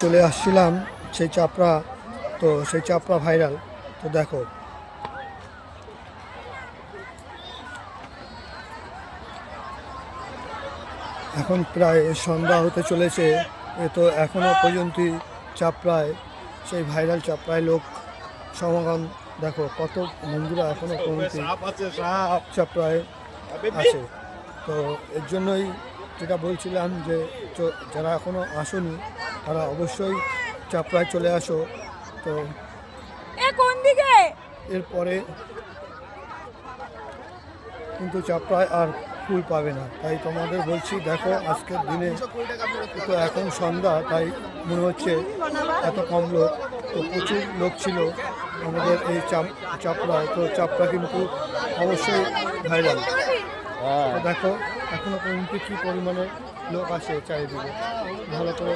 চলে আসছিলাম সেই চাপড়া, তো সেই চাপড়া ভাইরাল। তো দেখো এখন প্রায় সন্ধ্যা হতে চলেছে, তো এখনও পর্যন্ত চাপড়ায় সেই ভাইরাল চাপড়ায় লোক সমাগম দেখো, কত বন্ধুরা এখনও পর্যন্ত চাপড়ায় আছে। তো এর জন্যই যেটা বলছিলাম যে যারা এখনও আসেনি তারা অবশ্যই চাপড়ায় চলে আসো। তো এরপরে কিন্তু চাপড়ায় আর ফুল পাবে না, তাই তোমাদের বলছি দেখো আজকের দিনে তো এখন সন্ধ্যা, তাই মনে হচ্ছে এত কম লোক। তো প্রচুর লোক ছিল আমাদের এই চাপড়ায়। তো চাপড়া কিন্তু অবশ্যই ভাইরাল। তো দেখো এখনো পর্যন্ত কী পরিমাণে লোক আসে চারিদিকে, ভালো করে